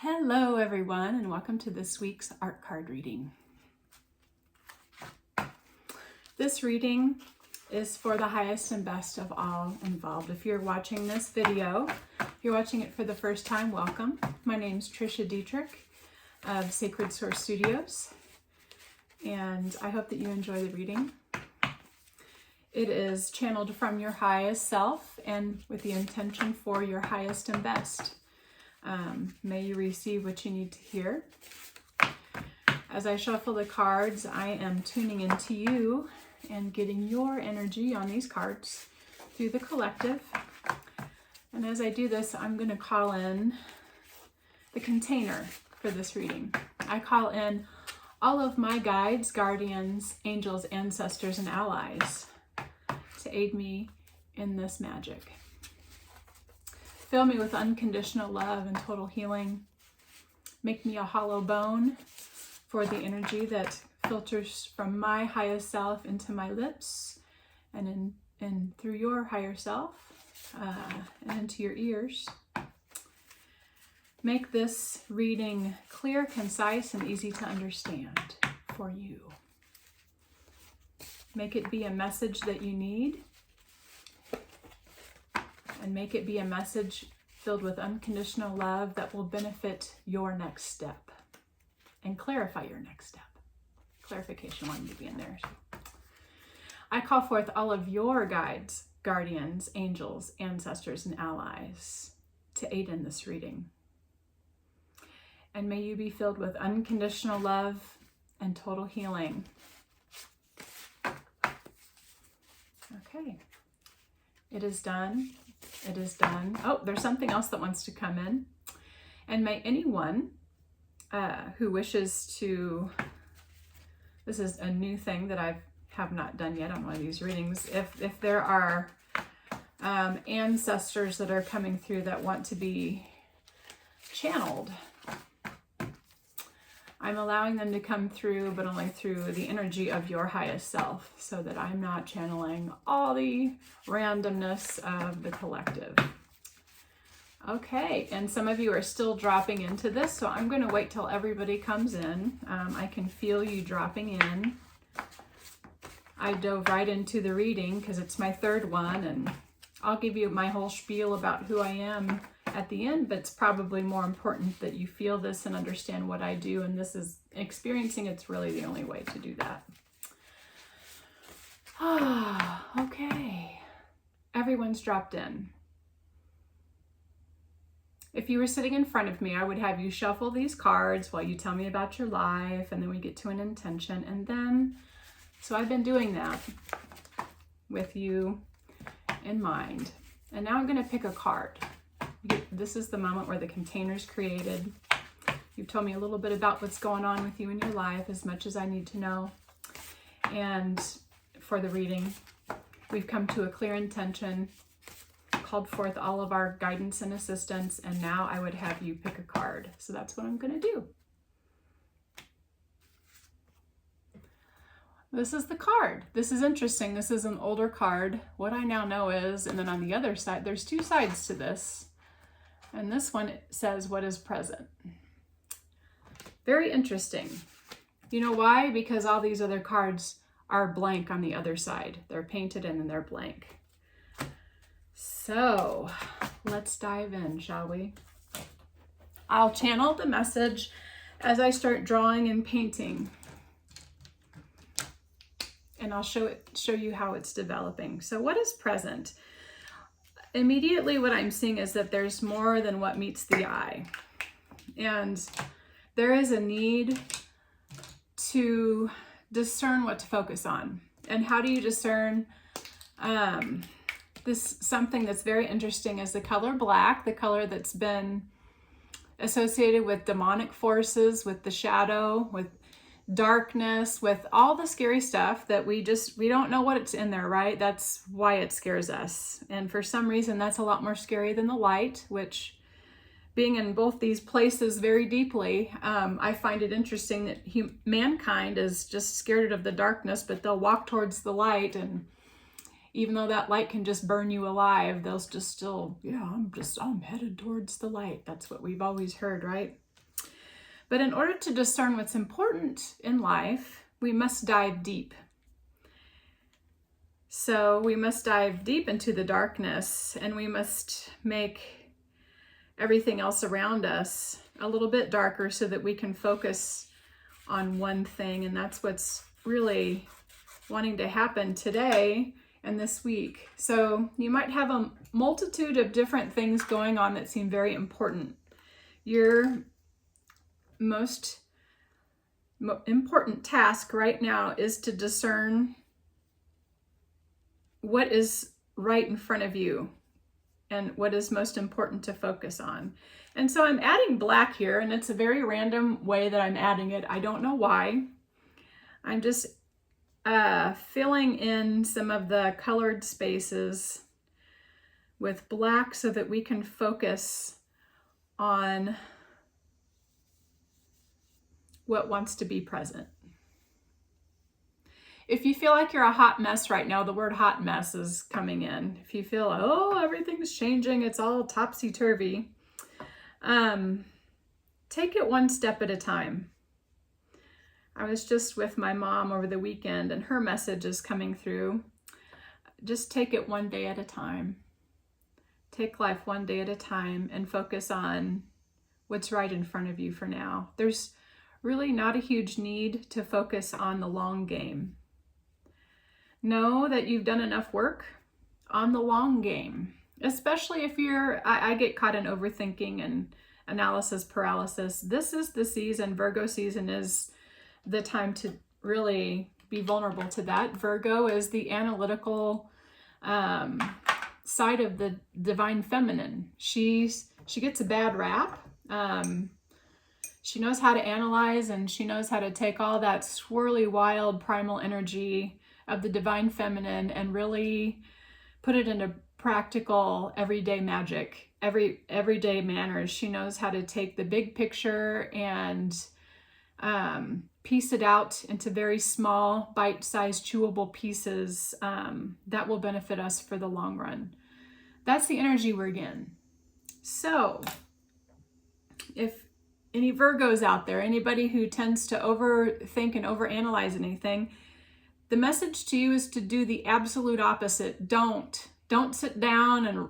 Hello everyone, and welcome to this week's art card reading. This reading is for the highest and best of all involved. If you're watching this video, if you're watching it for the first time, welcome. My name's Trisha Dietrich of Sacred Source Studios, and I hope that you enjoy the reading. It is channeled from your highest self and with the intention for your highest and best. May you receive what you need to hear. As I shuffle the cards, I am tuning into you and getting your energy on these cards through the collective. And as I do this, I'm going to call in the container for this reading. I call in all of my guides, guardians, angels, ancestors, and allies to aid me in this magic. Fill me with unconditional love and total healing. Make me a hollow bone for the energy that filters from my highest self into my lips and through your higher self and into your ears. Make this reading clear, concise, and easy to understand for you. Make it be a message that you need. And make it be a message filled with unconditional love that will benefit your next step and clarify your next step. Clarification wanted to be in there. I call forth all of your guides, guardians, angels, ancestors, and allies to aid in this reading. And may you be filled with unconditional love and total healing. Okay, it is done. It is done. Oh, there's something else that wants to come in. And may anyone who wishes to, this is a new thing that I have not done yet on one of these readings. If there are ancestors that are coming through that want to be channeled, I'm allowing them to come through, but only through the energy of your highest self, so that I'm not channeling all the randomness of the collective. Okay, and some of you are still dropping into this, so I'm going to wait till everybody comes in. I can feel you dropping in. I dove right into the reading because it's my third one, and I'll give you my whole spiel about who I am at the end, but it's probably more important that you feel this and understand what I do, and this is experiencing. It's really the only way to do that. Okay. Everyone's dropped in. If you were sitting in front of me, I would have you shuffle these cards while you tell me about your life, and then we get to an intention, and then, so I've been doing that with you in mind. And now I'm going to pick a card. This is the moment where the container's created. You've told me a little bit about what's going on with you in your life, as much as I need to know. And for the reading, we've come to a clear intention, called forth all of our guidance and assistance, and now I would have you pick a card. So that's what I'm going to do. This is the card. This is interesting. This is an older card. What I now know is, and then on the other side, there's two sides to this. And this one says, what is present? Very interesting. You know why? Because all these other cards are blank on the other side. They're painted in and they're blank. So let's dive in, shall we? I'll channel the message as I start drawing and painting. And I'll show you how it's developing. So what is present? Immediately what I'm seeing is that there's more than what meets the eye. And there is a need to discern what to focus on. And how do you discern this? Something that's very interesting is the color black, the color that's been associated with demonic forces, with the shadow, with darkness, with all the scary stuff that we don't know what it's in there, right? That's why it scares us. And for some reason, that's a lot more scary than the light, which, being in both these places very deeply, I find it interesting that mankind is just scared of the darkness, but they'll walk towards the light, and even though that light can just burn you alive, they'll just still, yeah, I'm headed towards the light. That's what we've always heard, right? But in order to discern what's important in life, we must dive deep. So we must dive deep into the darkness, and we must make everything else around us a little bit darker so that we can focus on one thing. And that's what's really wanting to happen today and this week. So you might have a multitude of different things going on that seem very important. Your most important task right now is to discern what is right in front of you and what is most important to focus on. And so I'm adding black here, and it's a very random way that I'm adding it. I don't know why. I'm just filling in some of the colored spaces with black so that we can focus on what wants to be present. If you feel like you're a hot mess right now, the word hot mess is coming in. If you feel, oh, everything's changing, it's all topsy-turvy, take it one step at a time. I was just with my mom over the weekend, and her message is coming through. Just take it one day at a time. Take life one day at a time and focus on what's right in front of you for now. There's really not a huge need to focus on the long game. Know that you've done enough work on the long game, especially if I get caught in overthinking and analysis paralysis. This is the season, Virgo season is the time to really be vulnerable to that. Virgo is the analytical side of the divine feminine. She gets a bad rap. She knows how to analyze, and she knows how to take all that swirly, wild, primal energy of the divine feminine and really put it into practical, everyday magic, everyday manners. She knows how to take the big picture and piece it out into very small, bite-sized, chewable pieces that will benefit us for the long run. That's the energy we're in. So, if any Virgos out there, anybody who tends to overthink and overanalyze anything, the message to you is to do the absolute opposite. Don't sit down and,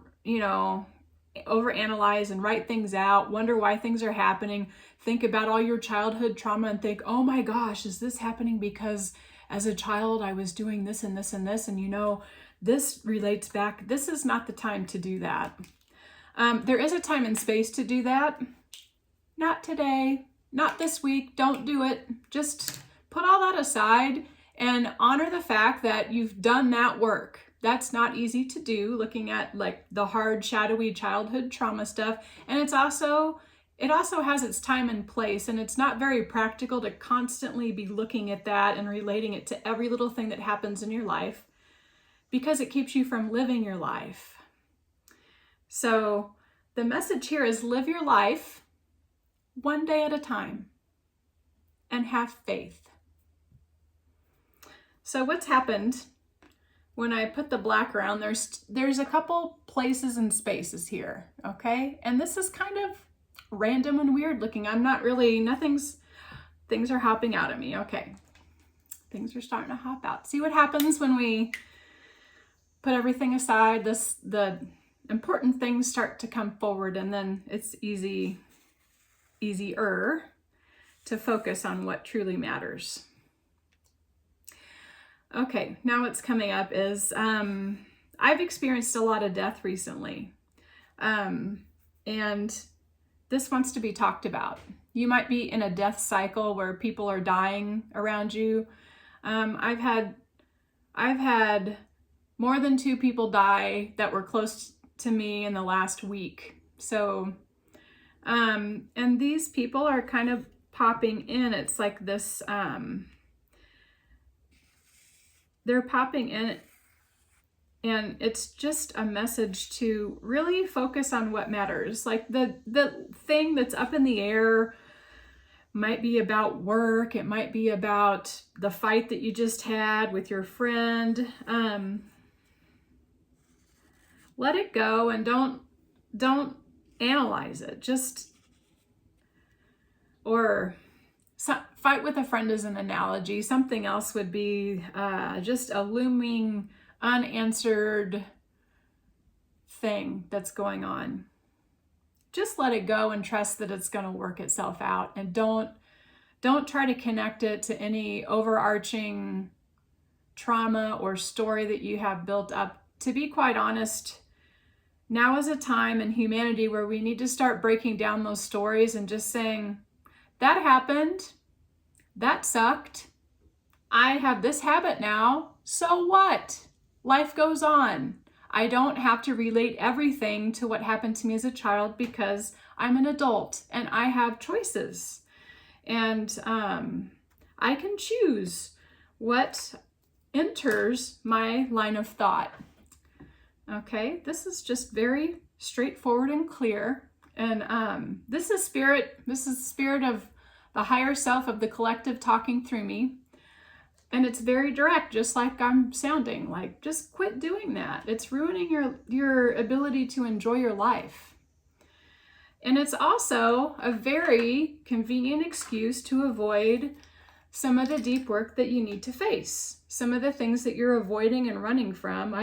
overanalyze and write things out, wonder why things are happening, think about all your childhood trauma and think, oh my gosh, is this happening because as a child I was doing this and this and this, and this relates back. This is not the time to do that. There is a time and space to do that. Not today, not this week, don't do it. Just put all that aside and honor the fact that you've done that work. That's not easy to do, looking at like the hard, shadowy childhood trauma stuff. And it also has its time and place, and it's not very practical to constantly be looking at that and relating it to every little thing that happens in your life, because it keeps you from living your life. So the message here is live your life one day at a time and have faith. So what's happened when I put the black around, there's a couple places and spaces here, okay? And this is kind of random and weird looking. Things are hopping out at me, okay. Things are starting to hop out. See what happens when we put everything aside, the important things start to come forward, and then it's easier to focus on what truly matters. Okay, now what's coming up is I've experienced a lot of death recently, and this wants to be talked about. You might be in a death cycle where people are dying around you. I've had more than 2 people die that were close to me in the last week. So, and these people are kind of popping in. It's like this, they're popping in, and it's just a message to really focus on what matters. Like the thing that's up in the air might be about work. It might be about the fight that you just had with your friend. Let it go and don't analyze it. Just or fight with a friend is an analogy. Something else would be just a looming, unanswered thing that's going on. Just let it go and trust that it's going to work itself out, and don't try to connect it to any overarching trauma or story that you have built up. To be quite honest, now is a time in humanity where we need to start breaking down those stories and just saying, that happened, that sucked, I have this habit now, so what? Life goes on. I don't have to relate everything to what happened to me as a child because I'm an adult and I have choices. And I can choose what enters my line of thought. Okay, this is just very straightforward and clear. And this is the spirit of the higher self of the collective talking through me. And it's very direct, just like I'm sounding. Like, just quit doing that. It's ruining your ability to enjoy your life. And it's also a very convenient excuse to avoid some of the deep work that you need to face. Some of the things that you're avoiding and running from.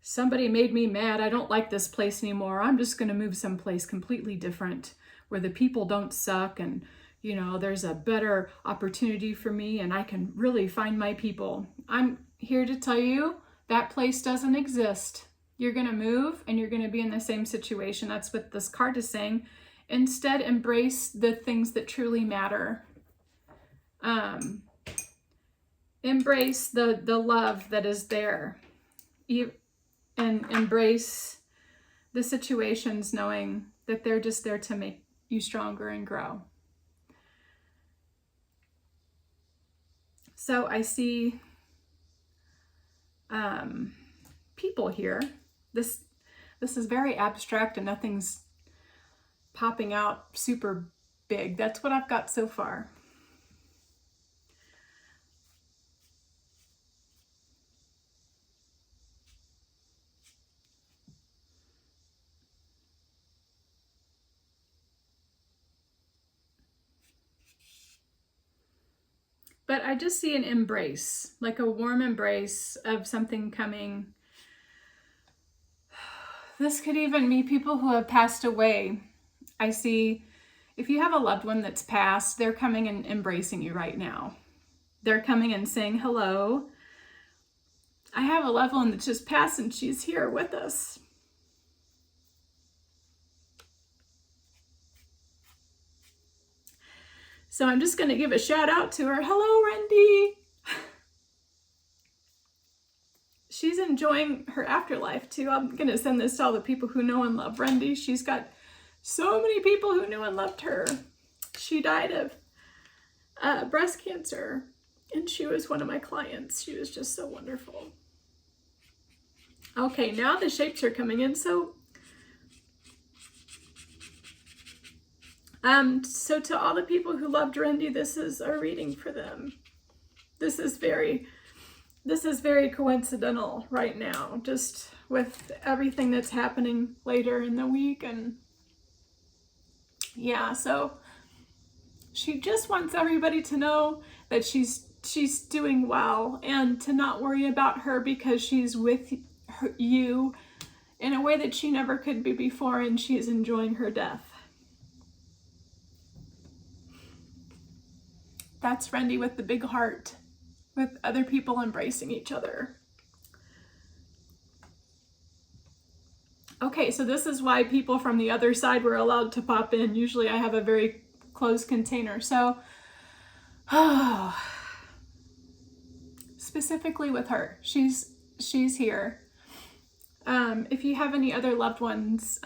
Somebody made me mad. I don't like this place anymore. I'm just going to move someplace completely different where the people don't suck and there's a better opportunity for me and I can really find my people. I'm here to tell you that place doesn't exist. You're going to move and you're going to be in the same situation. That's what this card is saying. Instead, embrace the things that truly matter. Embrace the love that is there. And embrace the situations knowing that they're just there to make you stronger and grow. So I see people here. This is very abstract and nothing's popping out super big. That's what I've got so far. But I just see an embrace, like a warm embrace of something coming. This could even be people who have passed away. I see if you have a loved one that's passed, they're coming and embracing you right now. They're coming and saying, hello. I have a loved one that's just passed and she's here with us. So I'm just going to give a shout out to her. Hello, Rendy. She's enjoying her afterlife too. I'm going to send this to all the people who know and love Rendy. She's got so many people who knew and loved her. She died of breast cancer and she was one of my clients. She was just so wonderful. Okay, now the shapes are coming in. So to all the people who loved Rendy, this is a reading for them. This is very coincidental right now, just with everything that's happening later in the week. And yeah, so she just wants everybody to know that she's doing well and to not worry about her because she's with you in a way that she never could be before, and she's enjoying her death. That's Rendy with the big heart, with other people embracing each other. Okay, so this is why people from the other side were allowed to pop in. Usually I have a very closed container. So, specifically with her, she's here. If you have any other loved ones,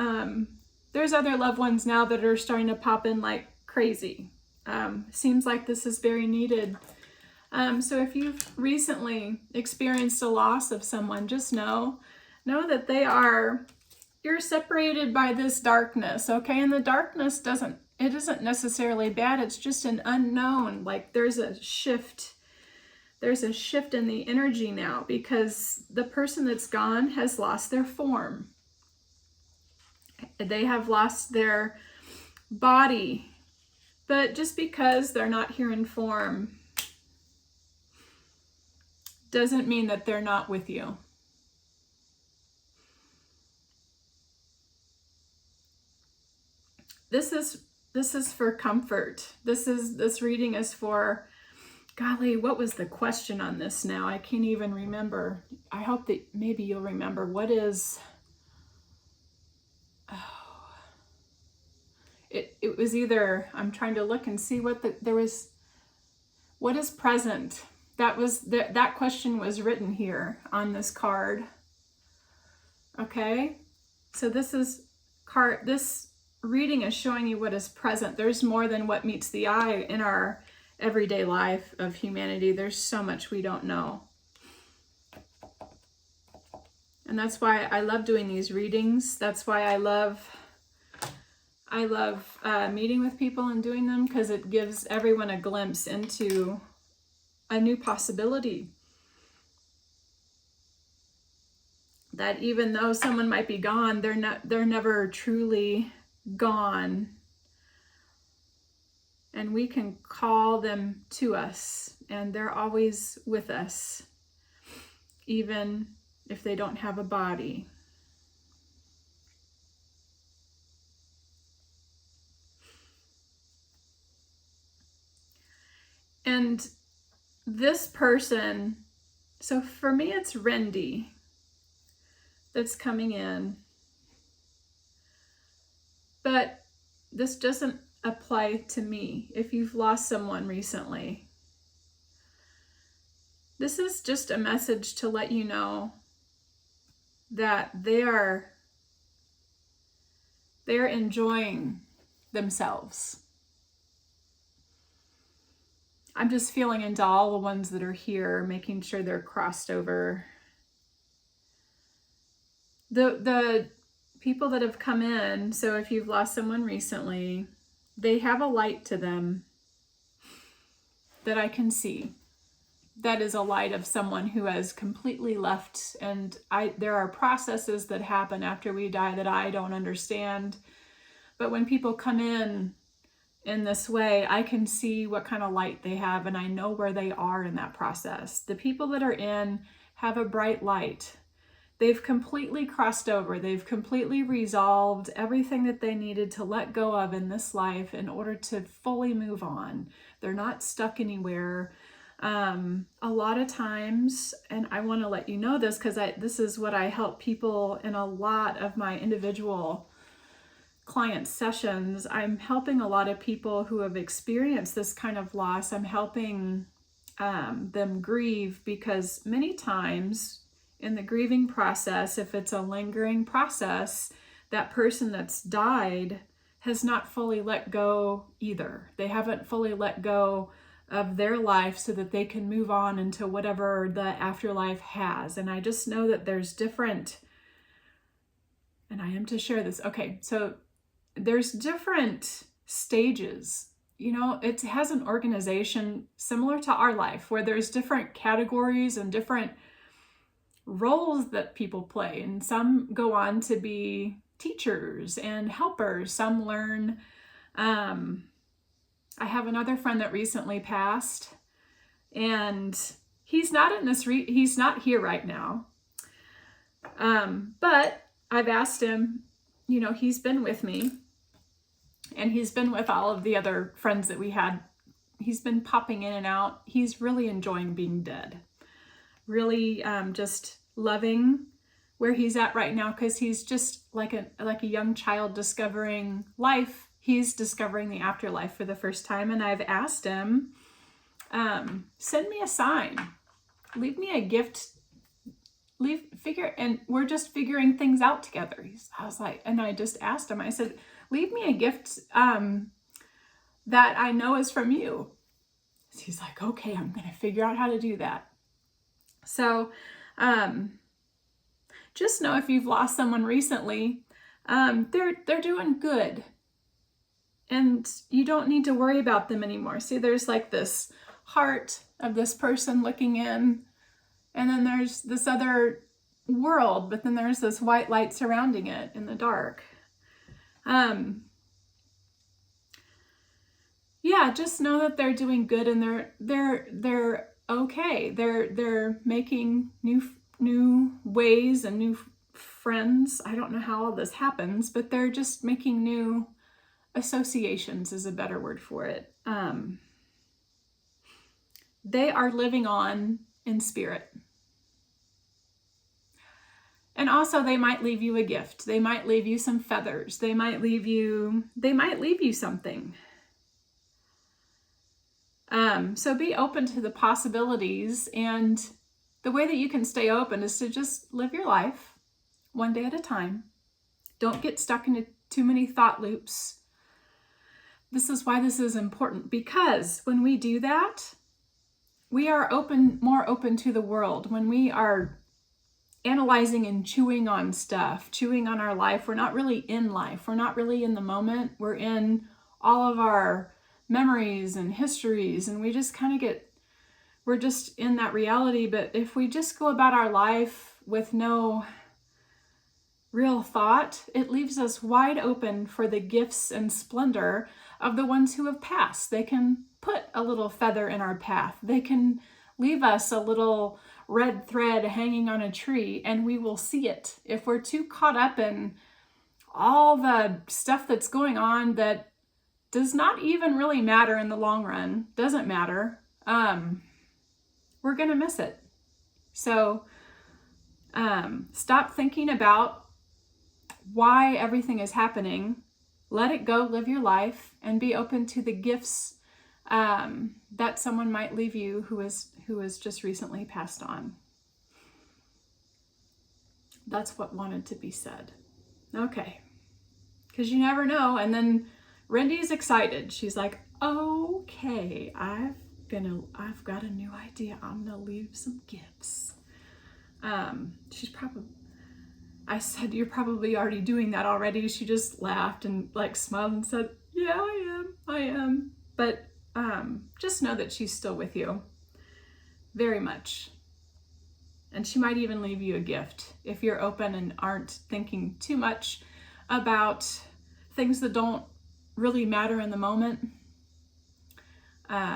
there's other loved ones now that are starting to pop in like crazy. Seems like this is very needed. So if you've recently experienced a loss of someone, just know that you're separated by this darkness, okay? And the darkness isn't necessarily bad. It's just an unknown. Like there's a shift in the energy now because the person that's gone has lost their form. They have lost their body. But just because they're not here in form doesn't mean that they're not with you. This is for comfort. This reading is for, golly, what was the question on this now? I can't even remember. I hope that maybe you'll remember. What is, it was either, I'm trying to look and see what what is present? That question was written here on this card. Okay, so this reading is showing you what is present. There's more than what meets the eye in our everyday life of humanity. There's so much we don't know. And that's why I love doing these readings. That's why I love meeting with people and doing them, because it gives everyone a glimpse into a new possibility. That even though someone might be gone, they're never truly gone. And we can call them to us, and they're always with us, even if they don't have a body. And this person, so for me it's Rendy that's coming in. But this doesn't apply to me if you've lost someone recently. This is just a message to let you know that they're enjoying themselves. I'm just feeling into all the ones that are here, making sure they're crossed over. The people that have come in, so if you've lost someone recently, they have a light to them that I can see. That is a light of someone who has completely left, and there are processes that happen after we die that I don't understand. But when people come in this way, I can see what kind of light they have, and I know where they are in that process. The people that are in have a bright light. They've completely crossed over. They've completely resolved everything that they needed to let go of in this life in order to fully move on. They're not stuck anywhere. A lot of times, and I want to let you know this because this is what I help people in a lot of my individual client sessions. I'm helping a lot of people who have experienced this kind of loss. I'm helping them grieve, because many times in the grieving process, if it's a lingering process, that person that's died has not fully let go either. They haven't fully let go of their life so that they can move on into whatever the afterlife has. And I just know that there's different, and I am to share this. Okay, so there's different stages. You know, it has an organization similar to our life where there's different categories and different roles that people play. And some go on to be teachers and helpers. Some learn. I have another friend that recently passed, and he's not in this, he's not here right now. But I've asked him, you know, he's been with me, and he's been with all of the other friends that we had. He's been popping in and out. He's really enjoying being dead. Really just loving where he's at right now, because he's just like a young child discovering life. He's discovering the afterlife for the first time. And I've asked him, send me a sign, leave me a gift, and we're just figuring things out together. I just asked him, I said, leave me a gift that I know is from you. He's like, okay, I'm going to figure out how to do that. So just know if you've lost someone recently, they're doing good. And you don't need to worry about them anymore. See, there's like this heart of this person looking in, and then there's this other world, but then there's this white light surrounding it in the dark. You yeah, just know that they're doing good and they're okay. They're making new ways and new friends. I don't know how all this happens, but they're just making new associations is a better word for it. They are living on in spirit. And also they might leave you a gift. They might leave you some feathers. They might leave you something. So be open to the possibilities, and the way that you can stay open is to just live your life one day at a time. Don't get stuck into too many thought loops. This is why this is important, because when we do that, we are more open to the world. When we are analyzing and chewing on stuff, chewing on our life, we're not really in life. We're not really in the moment. We're in all of our memories and histories, and we just kind of we're just in that reality. But if we just go about our life with no real thought, it leaves us wide open for the gifts and splendor of the ones who have passed. They can put a little feather in our path. They can leave us a little red thread hanging on a tree, and we will see it. If we're too caught up in all the stuff that's going on that does not even really matter in the long run, doesn't matter, we're going to miss it. So stop thinking about why everything is happening. Let it go, live your life, and be open to the gifts that someone might leave you who has just recently passed on. That's what wanted to be said. Okay. Because you never know. And then Rendy's excited. She's like, okay, I've got a new idea. I'm gonna leave some gifts. I said, you're probably already doing that already. She just laughed and like smiled and said, yeah, I am. But just know that she's still with you very much. And she might even leave you a gift if you're open and aren't thinking too much about things that don't really matter in the moment.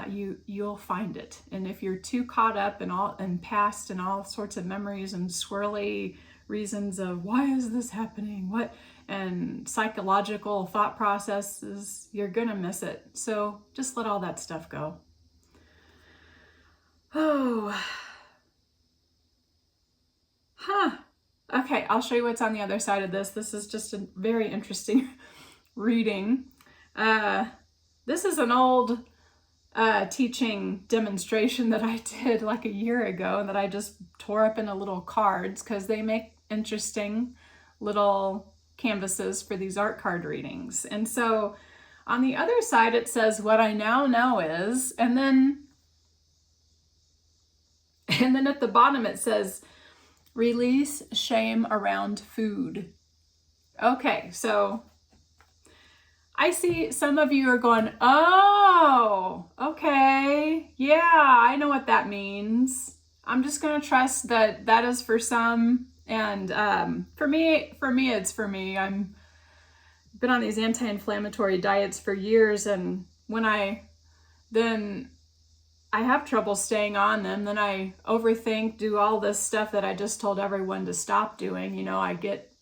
You'll find it. And if you're too caught up in past and all sorts of memories and swirly reasons of why is this happening, and psychological thought processes, you're gonna miss it. So just let all that stuff go. Okay, I'll show you what's on the other side of this. This is just a very interesting reading. This is an old teaching demonstration that I did like a year ago, and that I just tore up into little cards because they make interesting little canvases for these art card readings. And so on the other side it says, what I now know is, and then at the bottom it says, release shame around food. Okay, so I see some of you are going, oh, okay, yeah, I know what that means. I'm just going to trust that that is for some. And for me, it's for me. I've been on these anti-inflammatory diets for years. And when I have trouble staying on them, then I overthink, do all this stuff that I just told everyone to stop doing. You know, I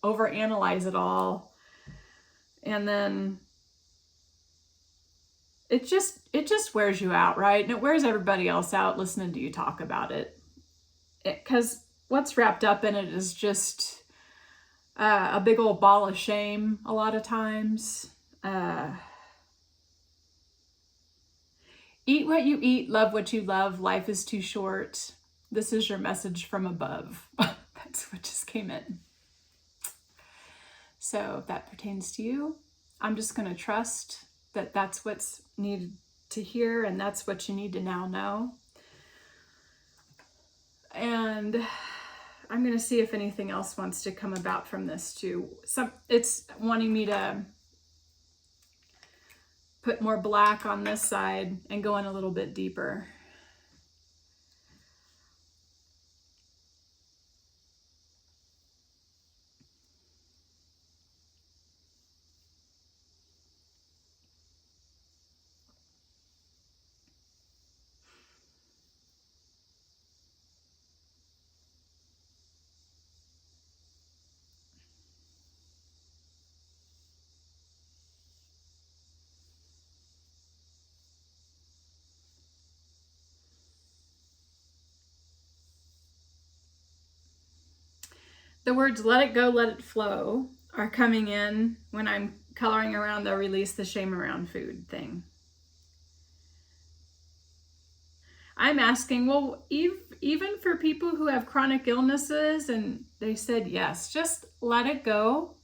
overanalyze it all. And then it just wears you out, right? And it wears everybody else out listening to you talk about it. Because what's wrapped up in it is just a big old ball of shame a lot of times. Eat what you eat, love what you love, life is too short. This is your message from above. That's what just came in. So if that pertains to you, I'm just going to trust that that's what's needed to hear, and that's what you need to now know. And I'm going to see if anything else wants to come about from this too. It's wanting me to put more black on this side and go in a little bit deeper. The words let it go, let it flow are coming in when I'm coloring around the release the shame around food thing. I'm asking, well, even for people who have chronic illnesses, and they said yes, just let it go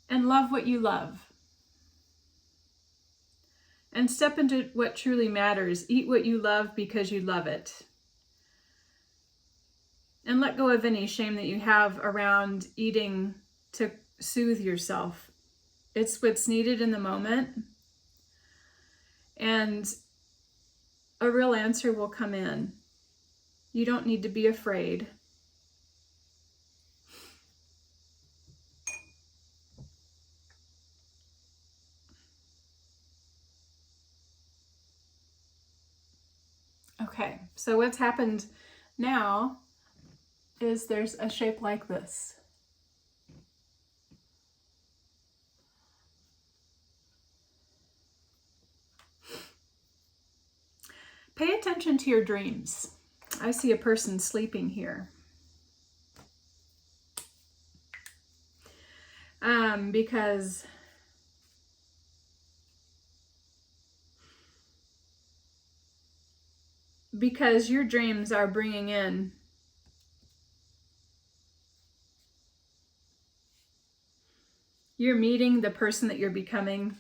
and love what you love. And step into what truly matters. Eat what you love because you love it. And let go of any shame that you have around eating to soothe yourself. It's what's needed in the moment. And a real answer will come in. You don't need to be afraid. Okay, so what's happened now is there's a shape like this. Pay attention to your dreams. I see a person sleeping here. Because your dreams are bringing in you're meeting the person that you're becoming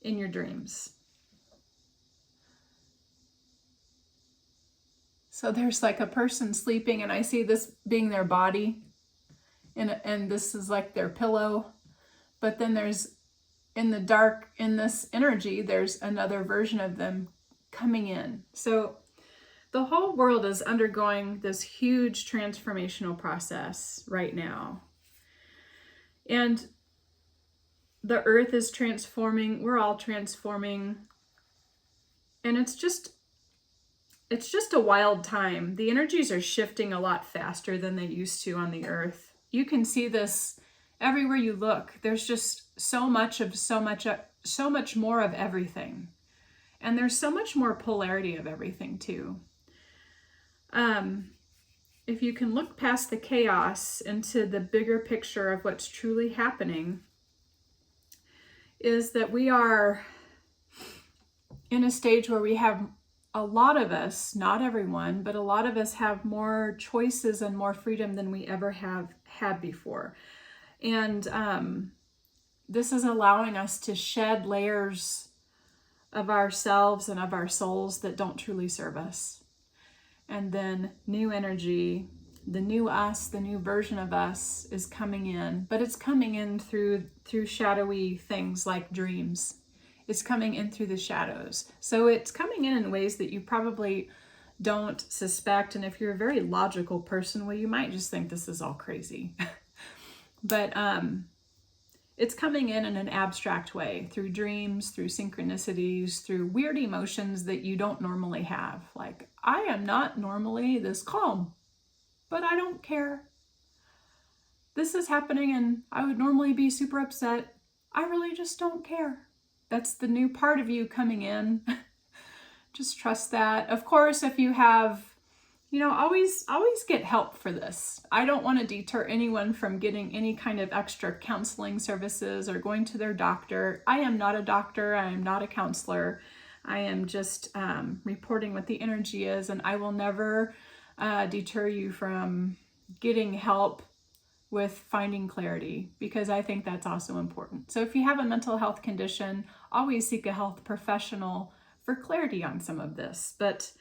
in your dreams. So there's like a person sleeping, and I see this being their body, and this is like their pillow. But then there's, in the dark, in this energy, there's another version of them coming in. So the whole world is undergoing this huge transformational process right now. And the earth is transforming. We're all transforming. And it's just a wild time. The energies are shifting a lot faster than they used to on the earth. You can see this everywhere you look. There's just so much more of everything. And there's so much more polarity of everything too. If you can look past the chaos into the bigger picture of what's truly happening, is that we are in a stage where we have, a lot of us, not everyone, but a lot of us have more choices and more freedom than we ever have had before. And this is allowing us to shed layers of ourselves and of our souls that don't truly serve us. And then new energy, the new us, the new version of us is coming in, but it's coming in through shadowy things like dreams. It's coming in through the shadows. So it's coming in ways that you probably don't suspect. And if you're a very logical person, well, you might just think this is all crazy. But it's coming in an abstract way, through dreams, through synchronicities, through weird emotions that you don't normally have. Like, I am not normally this calm, but I don't care. This is happening and I would normally be super upset. I really just don't care. That's the new part of you coming in. Just trust that. Of course, if you have, always get help for this. I don't want to deter anyone from getting any kind of extra counseling services or going to their doctor. I am not a doctor. I am not a counselor. I am just reporting what the energy is, and I will never deter you from getting help with finding clarity, because I think that's also important. So if you have a mental health condition, always seek a health professional for clarity on some of this. But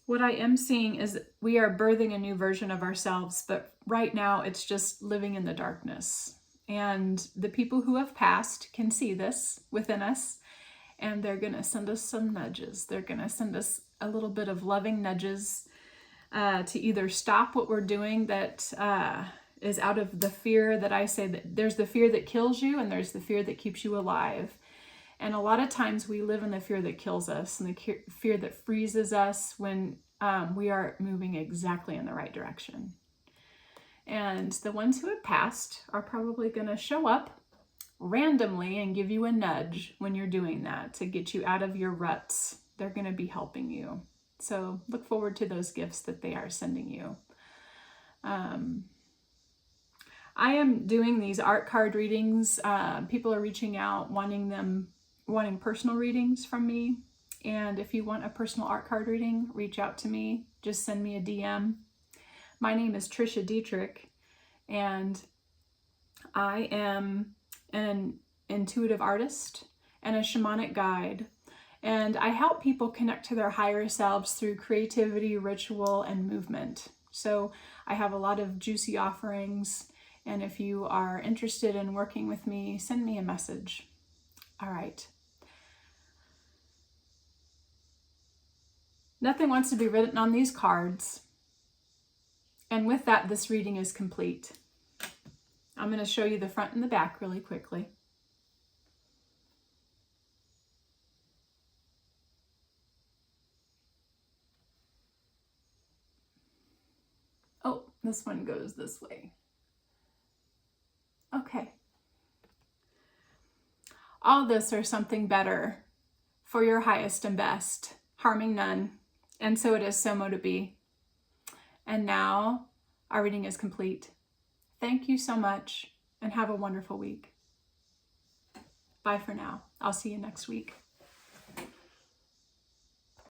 what I am seeing is that we are birthing a new version of ourselves, but right now it's just living in the darkness. And the people who have passed can see this within us, and they're going to send us some nudges. They're going to send us a little bit of loving nudges to either stop what we're doing that is out of the fear that I say, that there's the fear that kills you and there's the fear that keeps you alive. And a lot of times we live in the fear that kills us and the fear that freezes us when we are moving exactly in the right direction. And the ones who have passed are probably going to show up randomly and give you a nudge when you're doing that to get you out of your ruts. They're going to be helping you. So look forward to those gifts that they are sending you. I am doing these art card readings. People are reaching out wanting personal readings from me. And if you want a personal art card reading, reach out to me. Just send me a DM. My name is Trisha Dietrich, and I am an intuitive artist and a shamanic guide. And I help people connect to their higher selves through creativity, ritual, and movement. So I have a lot of juicy offerings. And if you are interested in working with me, send me a message. All right. Nothing wants to be written on these cards. And with that, this reading is complete. I'm going to show you the front and the back really quickly. Oh, this one goes this way. Okay. All this or something better for your highest and best, harming none. And so it is, so mote it be. And now our reading is complete. Thank you so much and have a wonderful week. Bye for now. I'll see you next week.